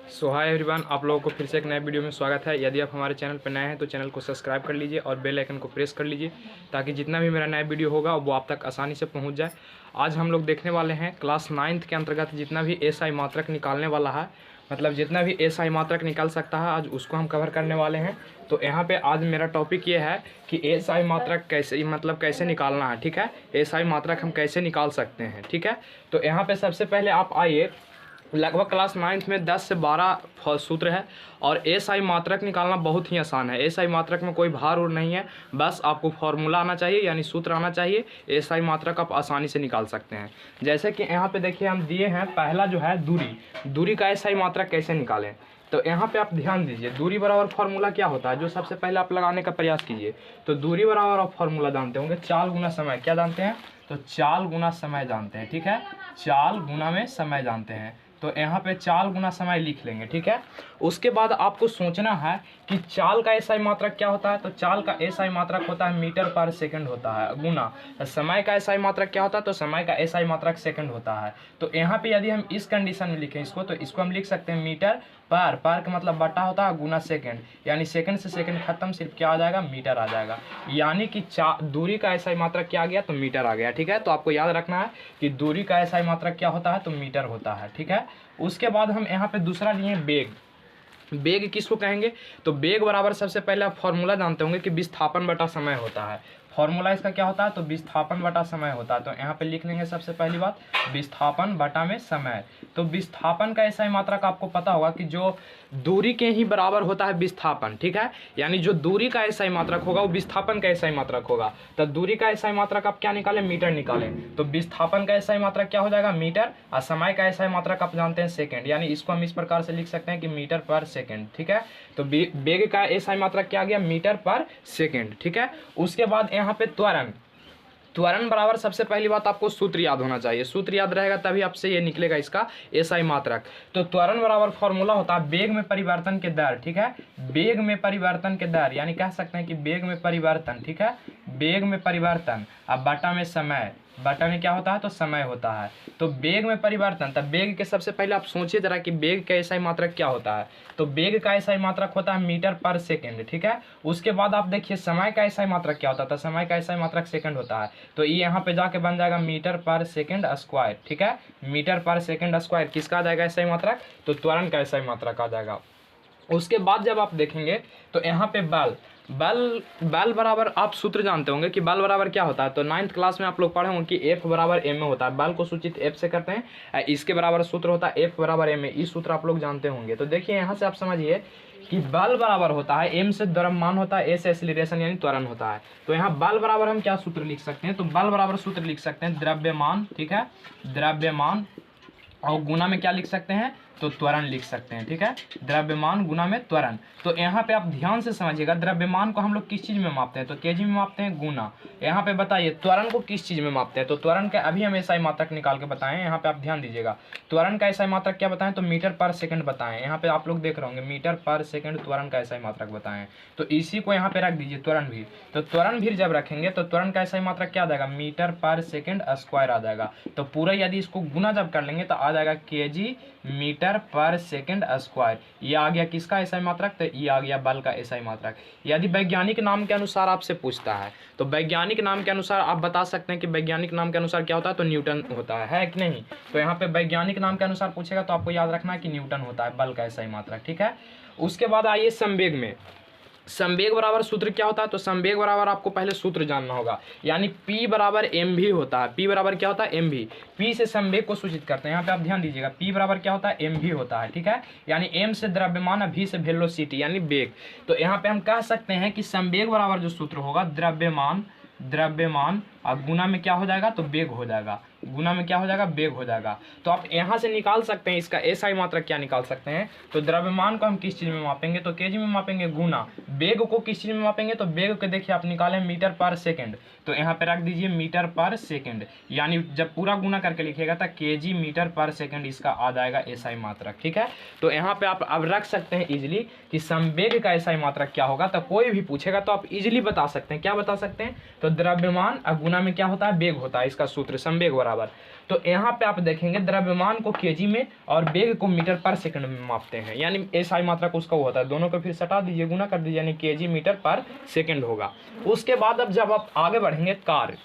सो hi everyone, आप लोगों को फिर से एक नए वीडियो में स्वागत है। यदि आप हमारे चैनल पर नए हैं तो चैनल को सब्सक्राइब कर लीजिए और बेल आइकन को प्रेस कर लीजिए ताकि जितना भी मेरा नया वीडियो होगा वो आप तक आसानी से पहुंच जाए। आज हम लोग देखने वाले हैं क्लास 9th के अंतर्गत जितना भी एसआई मात्रक निकालने वाला है, मतलब जितना भी एसआई मात्रक निकाल सकता है आज उसको हम कवर करने वाले हैं। तो यहाँ पे आज मेरा टॉपिक ये है कि एसआई मात्रक कैसे निकालना है। ठीक है, एसआई मात्रक हम कैसे निकाल सकते हैं। ठीक है, तो यहाँ पे सबसे पहले आप आइए, लगभग क्लास 9th में 10 से 12 सूत्र है और एसआई मात्रक निकालना बहुत ही आसान है। एसआई मात्रक में कोई भार और नहीं है, बस आपको फॉर्मूला आना चाहिए यानी सूत्र आना चाहिए। एसआई मात्रक आप आसानी से निकाल सकते हैं। जैसे कि यहाँ पे देखिए हम दिए हैं, पहला जो है दूरी का एसआई मात्रक कैसे निकालें। तो यहाँ पे आप ध्यान दीजिए, दूरी बराबर फार्मूला क्या होता है जो सबसे पहले आप लगाने का प्रयास कीजिए। तो दूरी बराबर आप फार्मूला जानते होंगे, चाल गुना समय। क्या जानते हैं? तो चाल गुना समय जानते हैं। ठीक है, चाल गुना में समय जानते हैं। तो यहाँ पे चाल गुना समय लिख लेंगे। ठीक है, उसके बाद आपको सोचना है कि चाल का एसआई मात्रक क्या होता है। तो चाल का एसआई मात्रक होता है मीटर पर सेकंड होता है, गुना समय का एसआई मात्रक क्या होता है। तो समय का एसआई मात्रक सेकंड होता है। तो यहाँ पे यदि हम इस कंडीशन में लिखें इसको, तो इसको हम लिख सकते हैं मीटर पर का मतलब बटा होता है गुना सेकंड, यानी सेकंड से सेकंड खत्म, सिर्फ क्या आ जाएगा, मीटर आ जाएगा। यानी कि दूरी का एसआई मात्रक क्या आ गया, तो मीटर आ गया। ठीक है, तो आपको याद रखना है कि दूरी का एसआई मात्रक क्या होता है, तो मीटर होता है। ठीक है, उसके बाद हम यहाँ पे दूसरा लिए बेग किसको कहेंगे। तो बेग बराबर सबसे पहले आप फॉर्मूला जानते होंगे कि विस्थापन बटा समय होता है। फॉर्मूला इसका क्या होता है, तो विस्थापन बटा समय होता है। तो यहाँ पे लिख लेंगे सबसे पहली बात, विस्थापन बटा में समय। तो विस्थापन का एसआई मात्रक आपको पता होगा कि जो दूरी के ही बराबर होता है विस्थापन। ठीक है, यानी जो दूरी का एसआई मात्रक होगा वो विस्थापन का एसआई मात्रक होगा। तो दूरी का एसआई मात्रक आप क्या निकालें, मीटर निकालें। तो विस्थापन का एसआई मात्रक क्या हो जाएगा, मीटर, और समय का एसआई मात्रक आप जानते हैं सेकेंड, यानी इसको हम इस प्रकार से लिख सकते हैं कि मीटर पर सेकेंड। ठीक है, तो वेग का एसआई मात्रक क्या आ गया, मीटर पर सेकेंड। ठीक है, उसके बाद यहाँ पे त्वरण बराबर सबसे पहली बात आपको सूत्र याद होना चाहिए। सूत्र याद रहेगा तभी आपसे ये निकलेगा इसका एसआई मात्रक। तो त्वरण बराबर फॉर्मूला होता है वेग में परिवर्तन के दर। ठीक है, वेग में परिवर्तन के दर, यानी कह सकते हैं कि वेग में परिवर्तन। ठीक है, वेग में परिवर्तन अब बटा में समय। बटा में क्या होता है, तो समय होता है। तो वेग में परिवर्तन, तब वेग के सबसे पहले आप सोचिए जरा कि वेग का एसआई मात्रक क्या होता है। तो वेग का एसआई मात्रक होता है मीटर पर सेकंड। ठीक है, उसके बाद आप देखिए समय का एसआई मात्रक क्या होता है। तो समय का एसआई मात्रक सेकंड होता है। तो ये यहाँ पे जाके बन जाएगा मीटर पर सेकंड स्क्वायर। ठीक है, मीटर पर सेकंड स्क्वायर किसका आ जाएगा एसआई मात्रक, तो त्वरण का एसआई मात्रक आ जाएगा। उसके बाद जब आप देखेंगे तो यहाँ पे बल बराबर आप सूत्र जानते होंगे कि बल बराबर क्या होता है। तो 9th क्लास में आप लोग पढ़े होंगे कि F बराबर m में होता है। बल को सूचित F से करते हैं, इसके बराबर सूत्र होता है F बराबर m में। इस सूत्र आप लोग जानते होंगे। तो देखिए यहाँ से आप समझिए कि बल बराबर होता है m से द्रव्यमान होता है, a से एक्सीलरेशन यानी त्वरण होता है। तो यहाँ बल बराबर हम क्या सूत्र लिख सकते हैं, तो बल बराबर सूत्र लिख सकते हैं द्रव्यमान। ठीक है, द्रव्यमान, और गुना में क्या लिख सकते हैं, तो त्वरण लिख सकते हैं। ठीक है, द्रव्यमान गुना में त्वरण। तो यहाँ पे आप ध्यान से समझिएगा, द्रव्यमान को हम लोग किस चीज में मापते हैं, तो केजी में मापते हैं, गुना। यहाँ पे बताइए त्वरण को किस चीज में मापते हैं, तो त्वरण का अभी हम एसआई मात्रक निकाल के बताएं। यहाँ पे आप ध्यान दीजिएगा, त्वरण का एसआई मात्रक क्या बताएं, तो मीटर पर सेकंड बताएं। यहाँ पे आप लोग देख रहे होंगे मीटर पर सेकंड त्वरण का एसआई मात्रक बताएं। तो इसी को यहाँ पे रख दीजिए त्वरण भी। तो त्वरण भी जब रखेंगे तो त्वरण का एसआई मात्रक क्या आ जाएगा, मीटर पर सेकंड स्क्वायर आ जाएगा। तो पूरा यदि इसको गुना जब कर लेंगे तो आ जाएगा केजी मीटर पर सेकंड स्क्वायर। ये आ गया किसका एसआई मात्रक, तो ये आ गया बल का एसआई मात्रक। यदि वैज्ञानिक नाम के अनुसार आपसे पूछता है तो वैज्ञानिक नाम के अनुसार आप बता सकते हैं कि वैज्ञानिक नाम के अनुसार क्या होता है, तो न्यूटन होता है कि नहीं। तो यहाँ पे वैज्ञानिक नाम के अनुसार पूछेगा तो आपको याद रखना है कि न्यूटन होता है बल का एसआई मात्रक। ठीक है, उसके बाद आइए संवेग में। संवेग बराबर सूत्र क्या होता है, तो संवेग बराबर आपको पहले सूत्र जानना होगा, यानी P बराबर एम भी होता है। P बराबर क्या होता है, एम भी। P से संवेग को सूचित करते हैं। यहाँ पे आप ध्यान दीजिएगा, P बराबर क्या होता है, एम भी होता है। ठीक है, यानी m से द्रव्यमान, V से वेलोसिटी यानी वेग। तो यहाँ पे हम कह सकते हैं कि संवेग बराबर जो सूत्र होगा द्रव्यमान और गुना में क्या हो जाएगा, तो वेग हो जाएगा। गुना में क्या हो जाएगा, वेग हो जाएगा। तो आप यहाँ से निकाल सकते हैं इसका एसआई मात्रक क्या निकाल सकते हैं, तो द्रव्यमान को हम किस चीज में मापेंगे, तो केजी में मापेंगे, गुना। वेग को किस चीज में मापेंगे, तो वेग को देखिए आप निकालें मीटर पर सेकंड। तो यहाँ पे रख दीजिए मीटर पर सेकंड, यानी जब पूरा गुना करके लिखिएगा तो केजी मीटर पर सेकंड इसका आ जाएगा एसआई मात्रक। ठीक है, तो यहाँ पे आप अब रख सकते हैं इजिली कि संवेग का एसआई मात्रक क्या होगा। तो कोई भी पूछेगा तो आप इजिली बता सकते हैं। क्या बता सकते हैं, तो द्रव्यमान गुना गुना में क्या होता है, वेग होता है, इसका सूत्र संवेग बराबर। तो यहाँ पे आप देखेंगे द्रव्यमान को केजी में और वेग को मीटर पर सेकंड में मापते हैं, यानी एसआई मात्रक उसका वो होता है, दोनों को फिर सटा दीजिए, गुना कर दीजिए, यानी केजी मीटर पर सेकंड होगा। उसके बाद अब जब आप आगे बढ़ेंगे कार्य,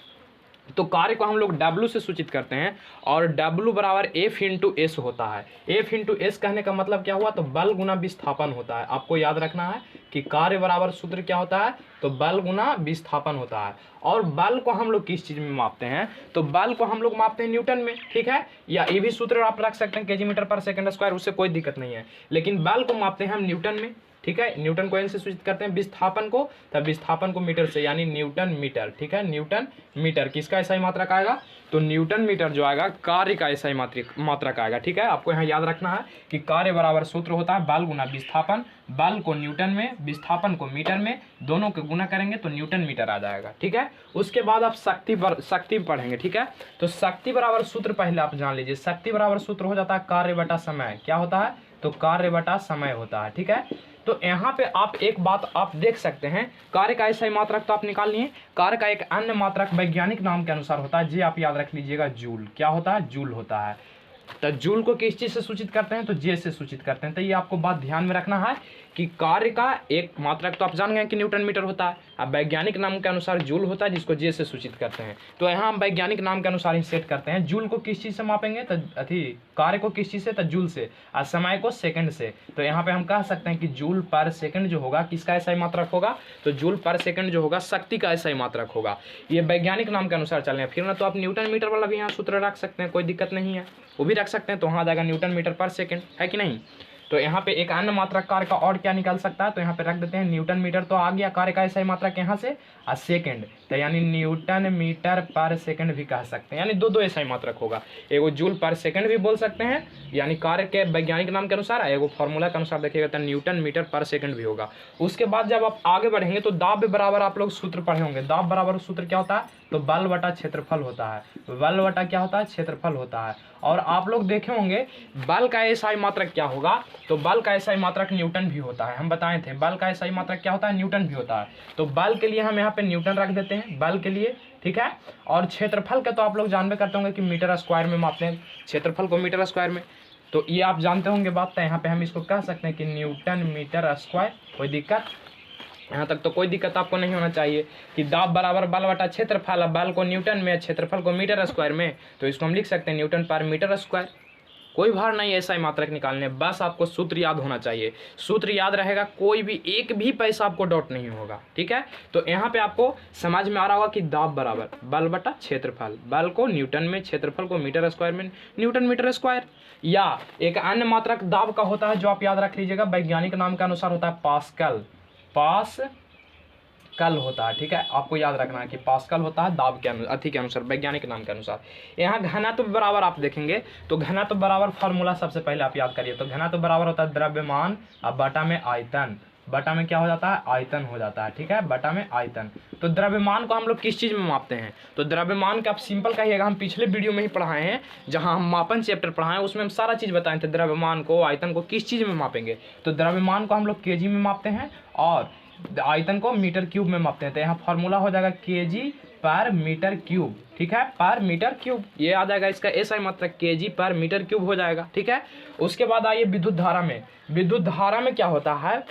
तो कार्य को हम लोग W से सूचित करते हैं और W बराबर F इंटू एस होता है। F इंटू एस कहने का मतलब क्या हुआ, तो बल गुना विस्थापन होता है। आपको याद रखना है कि कार्य बराबर सूत्र क्या होता है, तो बल गुना विस्थापन होता है। और बल को हम लोग किस चीज़ में मापते हैं, तो बल को हम लोग मापते हैं न्यूटन में, ठीक है, या ये भी सूत्र आप रख सकते हैं केजी मीटर पर सेकंड स्क्वायर, उससे कोई दिक्कत नहीं है, लेकिन बल को मापते हैं हम न्यूटन में, ठीक है। न्यूटन को एन से सूचित करते हैं, विस्थापन को, तब विस्थापन को मीटर से, यानी न्यूटन मीटर, ठीक है, न्यूटन मीटर। किसका एसआई मात्रक आएगा, तो न्यूटन मीटर जो आएगा कार्य का एसआई मात्रक आएगा, ठीक है। आपको यहाँ याद रखना है कि कार्य बराबर सूत्र होता है बल गुना विस्थापन, बल को न्यूटन में, विस्थापन को मीटर में, दोनों को गुना करेंगे तो न्यूटन मीटर आ जाएगा, ठीक है। उसके बाद आप शक्ति पढ़ेंगे, ठीक है। तो शक्ति बराबर सूत्र पहले आप जान लीजिए, शक्ति बराबर सूत्र हो जाता है कार्य बटा समय, क्या होता है, तो कार्य बटा समय होता है, ठीक है। तो यहाँ पे आप एक बात आप देख सकते हैं, कार्य का एसआई मात्रक तो आप निकाल लिए, कार्य का एक अन्य मात्रक वैज्ञानिक नाम के अनुसार होता है, जी आप याद रख लीजिएगा, जूल। क्या होता है, जूल होता है। तो जूल को किस चीज से सूचित करते हैं, तो जे से सूचित करते हैं। तो ये आपको बात ध्यान में रखना है कि कार्य का एक मात्रक तो आप जान गए कि न्यूटन मीटर होता है, अब वैज्ञानिक नाम के अनुसार जूल होता है, जिसको जे से सूचित करते हैं। तो यहाँ हम वैज्ञानिक नाम के अनुसार ही सेट करते हैं। जूल को किस चीज से मापेंगे, तो कार्य को किस चीज से, तो जूल से, और समय को सेकंड से। तो यहाँ पे हम कह सकते हैं कि जूल पर सेकंड जो होगा किसका एसआई मात्रक होगा, तो जूल पर सेकंड जो होगा शक्ति का एसआई मात्रक होगा। ये वैज्ञानिक नाम के अनुसार चल रहे हैं। फिर ना तो आप न्यूटन मीटर वाला भी यहाँ सूत्र रख सकते हैं, कोई दिक्कत नहीं है, वो भी रख सकते हैं, तो वहाँ आ जाएगा न्यूटन मीटर पर सेकंड, है कि नहीं। तो यहाँ पे एक अन्य मात्रक कार्य का और क्या निकल सकता है, तो यहाँ पे रख देते हैं न्यूटन मीटर, तो आ गया कार्य का एसआई मात्रक यहाँ से, और सेकंड, तो यानी न्यूटन मीटर पर सेकंड भी कह सकते हैं, यानी दो एसआई मात्रक होगा, एगो जूल पर सेकंड भी बोल सकते हैं, यानी कार्य के वैज्ञानिक नाम के अनुसार, एगो फॉर्मूला के अनुसार देखिएगा तो न्यूटन मीटर पर सेकंड भी होगा। उसके बाद जब आप आगे बढ़ेंगे तो दाब बराबर आप लोग सूत्र पढ़े होंगे। दाब बराबर सूत्र क्या होता है, तो बल बटा क्षेत्रफल होता है, बल बटा क्या होता है, क्षेत्रफल होता है। और आप लोग देखे होंगे बल का एसआई मात्रक क्या होगा, तो बल का एसआई मात्रक न्यूटन भी होता है, हम बताए थे बल का एसआई मात्रक क्या होता है, न्यूटन भी होता है। तो बल के लिए हम यहाँ पे न्यूटन रख देते हैं, बल के लिए, ठीक है। और क्षेत्रफल का तो आप लोग जानबे करते होंगे कि मीटर स्क्वायर में मापते हैं क्षेत्रफल को, मीटर स्क्वायर में, तो ये आप जानते होंगे बात। तो यहाँ पे हम इसको कह सकते हैं कि न्यूटन मीटर स्क्वायर। कोई दिक्कत, यहाँ तक तो कोई दिक्कत आपको नहीं होना चाहिए कि दाब बराबर बल बटा क्षेत्रफल, बल को न्यूटन में, क्षेत्रफल को मीटर स्क्वायर में, तो इसको हम लिख सकते हैं न्यूटन पर मीटर स्क्वायर। कोई भार नहीं ऐसा ही मात्रक निकालने, बस आपको सूत्र याद होना चाहिए। सूत्र याद रहेगा, कोई भी एक भी पैसा आपको डाउट नहीं होगा, ठीक है। तो यहाँ पे आपको समझ में आ रहा होगा कि दाब बराबर बल बटा क्षेत्रफल, बल को न्यूटन में, क्षेत्रफल को मीटर स्क्वायर में, न्यूटन मीटर स्क्वायर। या एक अन्य मात्रक दाब का होता है जो आप याद रख लीजिएगा, वैज्ञानिक नाम के अनुसार होता है पास्कल, पास्कल होता है, ठीक है। आपको याद रखना है कि पास्कल होता है दाब के अनुसार, वैज्ञानिक नाम के अनुसार। यहाँ घनत्व बराबर आप देखेंगे तो घनत्व बराबर फार्मूला सबसे पहले आप याद करिए, तो घनत्व बराबर होता है द्रव्यमान और बटा में आयतन, बटा में क्या हो जाता है, आयतन हो जाता है, ठीक है, बटा में आयतन। तो द्रव्यमान को हम लोग किस चीज़ में मापते हैं, तो द्रव्यमान का आप सिंपल कहिएगा, हम पिछले वीडियो में ही पढ़ाए हैं, जहां हम मापन चैप्टर पढ़ाए उसमें हम सारा चीज़ बताए थे, द्रव्यमान को, आयतन को किस चीज़ में मापेंगे। तो द्रव्यमान को हम लोग केजी में मापते हैं और आयतन को मीटर क्यूब में मापते हैं। तो यहाँ फॉर्मूला हो जाएगा केजी पर मीटर क्यूब, ठीक है, पर मीटर क्यूब, ये आ जाएगा इसका एसआई मात्रक, केजी पर मीटर क्यूब हो जाएगा, ठीक है। उसके बाद आइए विद्युत धारा में। विद्युत धारा में क्या होता है,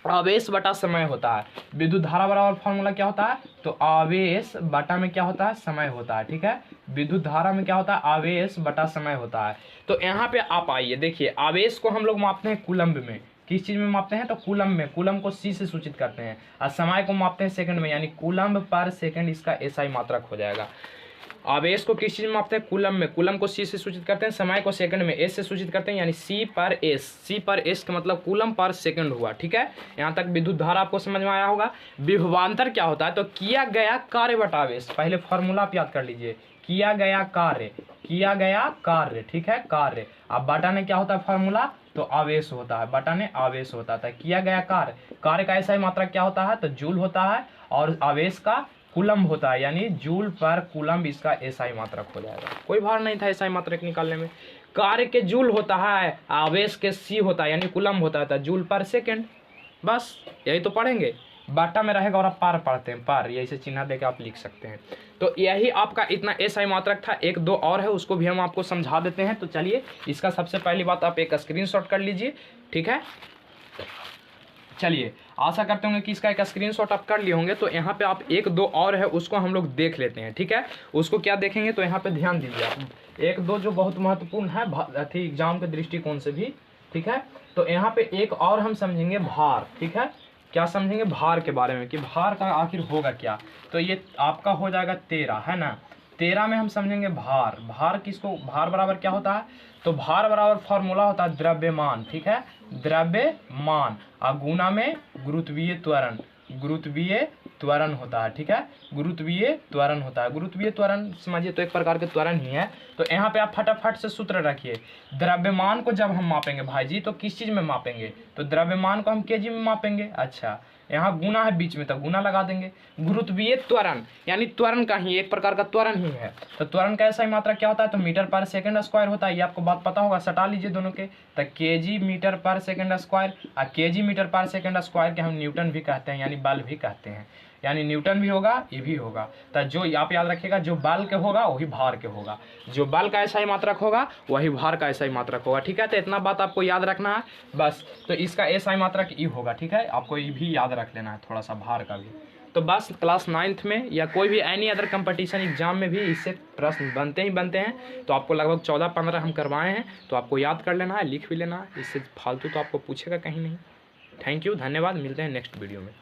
आवेश बटा समय होता है। विद्युत धारा बराबर फॉर्मूला क्या होता है, तो आवेश बटा में क्या होता है, समय होता है, ठीक है। विद्युत धारा में क्या होता है, आवेश बटा समय होता है। तो यहाँ पे आप आइए देखिए, आवेश को हम लोग मापते हैं कूलम्ब में, किस चीज़ में मापते हैं, तो कूलम्ब में, कूलम्ब को सी से सूचित करते हैं, और समय को मापते हैं सेकंड में, यानी कूलम्ब पर सेकंड इसका एसआई मात्रक हो जाएगा। आवेश को किस चीज़ में मापते हैं, कूलम्ब में, कूलम्ब को सी से सूचित करते हैं, समय को सेकंड में एस से सूचित करते हैं, यानी सी पर एस, सी पर एस का मतलब कूलम्ब पर सेकंड हुआ, ठीक है। यहाँ तक विद्युत धारा आपको समझ में आया होगा। विभवांतर क्या होता है, तो किया गया कार्य बटा आवेश, पहले फॉर्मूला आप याद कर लीजिए, किया गया कार्य, किया गया कार्य, ठीक है, कार्य। अब बटा ने क्या होता है फॉर्मूला, तो आवेश होता है, बटा ने आवेश होता था, किया गया कार्य, कार्य का ऐसा ही मात्रक क्या होता है, तो जूल होता है, और आवेश का कूलम्ब होता है, यानी जूल पर कूलम्ब इसका एसआई मात्रक हो जाएगा। कोई भार नहीं था एसआई मात्रक निकालने में। कार्य के जूल होता है, आवेश के सी होता है, यानी कूलम्ब होता है, जूल पर सेकंड, बस यही तो पढ़ेंगे। बाटा में रहेगा और आप पार पढ़ते हैं, पार, यही से चिन्ह देकर आप लिख सकते हैं। तो यही आपका इतना एसआई मात्रक था। एक दो और है, उसको भी हम आपको समझा देते हैं। तो चलिए, इसका सबसे पहली बात आप एक स्क्रीनशॉट कर लीजिए, ठीक है। चलिए, आशा करते होंगे कि इसका एक स्क्रीनशॉट आप कर लिए होंगे। तो यहाँ पे आप एक दो और है, उसको हम लोग देख लेते हैं, ठीक है। उसको क्या देखेंगे, तो यहाँ पे ध्यान दीजिए आप, एक दो जो बहुत महत्वपूर्ण है अथी एग्जाम के दृष्टिकोण से भी, ठीक है। तो यहाँ पे एक और हम समझेंगे भार, ठीक है। क्या समझेंगे, भार के बारे में, कि भार का आखिर होगा क्या। तो ये आपका हो जाएगा 13, है ना। 13 में हम समझेंगे भार। भार किसको, भार बराबर क्या होता है, तो भार बराबर फॉर्मूला होता है द्रव्यमान, ठीक है, द्रव्यमान, और गुना में गुरुत्वीय त्वरण, गुरुत्वीय त्वरण होता है, ठीक है, गुरुत्वीय त्वरण होता है। गुरुत्वीय त्वरण समझिए तो एक प्रकार के त्वरण ही है। तो यहाँ पे आप फटाफट से सूत्र रखिए, द्रव्यमान को जब हम मापेंगे भाई जी, तो किस चीज़ में मापेंगे, तो द्रव्यमान को हम केजी में मापेंगे। अच्छा, यहाँ गुना है बीच में, तो गुना लगा देंगे। गुरुत्वीय त्वरण यानी त्वरण का ही एक प्रकार का त्वरण ही है। तो त्वरण का ऐसा ही मात्रा क्या होता है, तो मीटर पर सेकंड स्क्वायर होता है। ये आपको बात पता होगा, सटा लीजिए दोनों के। तो केजी मीटर पर सेकंड स्क्वायर, और केजी मीटर पर सेकंड स्क्वायर के हम न्यूटन भी कहते हैं, यानी बल भी कहते हैं। यानी न्यूटन भी होगा, ये भी होगा। तो जो आप याद रखिएगा, जो बल के होगा वही भार के होगा, जो बल का ऐसा ही मात्रक होगा वही भार का ऐसा ही मात्रक होगा, ठीक है। तो इतना बात आपको याद रखना है बस। तो इसका ऐसा ही मात्रक ई होगा, ठीक है। आपको ये भी याद रख लेना है थोड़ा सा, भार का भी। तो बस क्लास 9th में या कोई भी एनी अदर कंपटीशन एग्जाम में भी इससे प्रश्न बनते ही बनते हैं। तो आपको लगभग 14-15 हम करवाए हैं, तो आपको याद कर लेना है, लिख भी लेना है। इससे फालतू तो आपको पूछेगा कहीं नहीं। थैंक यू, धन्यवाद, मिलते हैं नेक्स्ट वीडियो में।